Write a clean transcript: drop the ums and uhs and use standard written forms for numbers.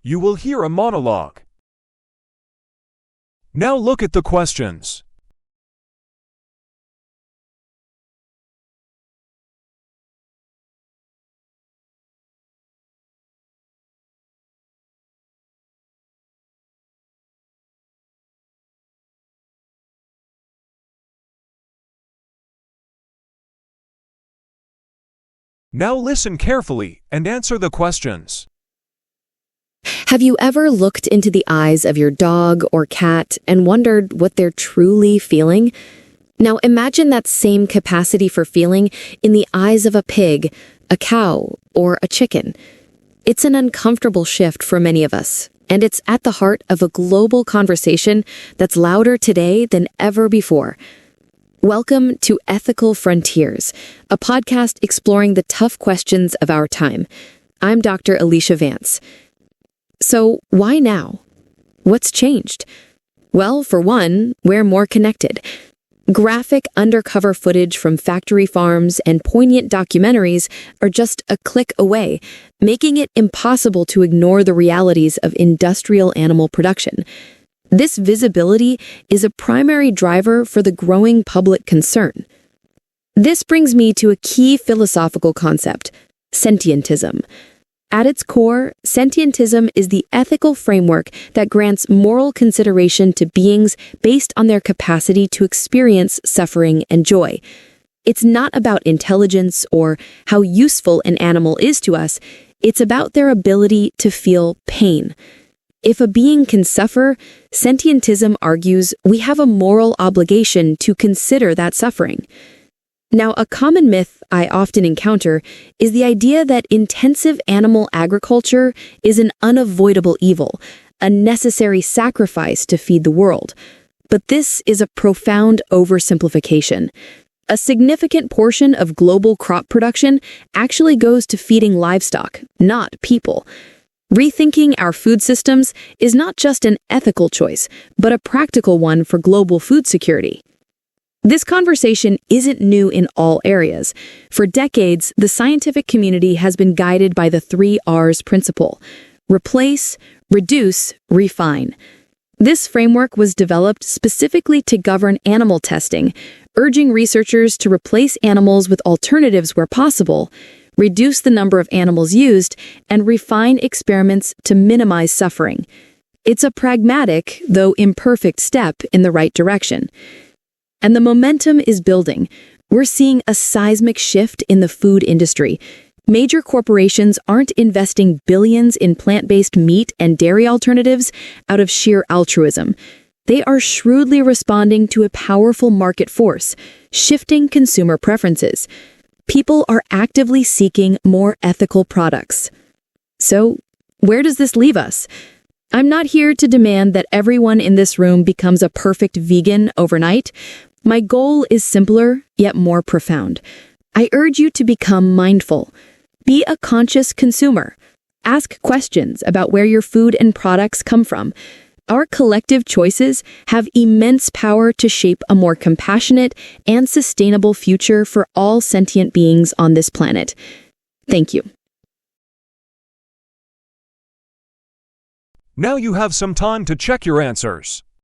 You will hear a monologue. Now look at the questions. Now listen carefully and answer the questions. Have you ever looked into the eyes of your dog or cat and wondered what they're truly feeling? Now imagine that same capacity for feeling in the eyes of a pig, a cow, or a chicken. It's an uncomfortable shift for many of us, and it's at the heart of a global conversation that's louder today than ever before. Welcome to Ethical Frontiers, a podcast exploring the tough questions of our time. I'm Dr. Alicia Vance. So why now? What's changed? Well, for one, we're more connected. Graphic undercover footage from factory farms and poignant documentaries are just a click away, making it impossible to ignore the realities of industrial animal production. This visibility is a primary driver for the growing public concern. This brings me to a key philosophical concept, sentientism. At its core, sentientism is the ethical framework that grants moral consideration to beings based on their capacity to experience suffering and joy. It's not about intelligence or how useful an animal is to us, it's about their ability to feel pain. If a being can suffer, sentientism argues we have a moral obligation to consider that suffering. Now, a common myth I often encounter is the idea that intensive animal agriculture is an unavoidable evil, a necessary sacrifice to feed the world. But this is a profound oversimplification. A significant portion of global crop production actually goes to feeding livestock, not people. Rethinking our food systems is not just an ethical choice, but a practical one for global food security. This conversation isn't new in all areas. For decades, the scientific community has been guided by the 3 R's principle: replace, reduce, refine. This framework was developed specifically to govern animal testing, urging researchers to replace animals with alternatives where possible, reduce the number of animals used, and refine experiments to minimize suffering. It's a pragmatic, though imperfect, step in the right direction. And the momentum is building. We're seeing a seismic shift in the food industry. Major corporations aren't investing billions in plant-based meat and dairy alternatives out of sheer altruism. They are shrewdly responding to a powerful market force, shifting consumer preferences. People are actively seeking more ethical products. So, where does this leave us? I'm not here to demand that everyone in this room becomes a perfect vegan overnight. My goal is simpler, yet more profound. I urge you to become mindful. Be a conscious consumer. Ask questions about where your food and products come from. Our collective choices have immense power to shape a more compassionate and sustainable future for all sentient beings on this planet. Thank you. Now you have some time to check your answers.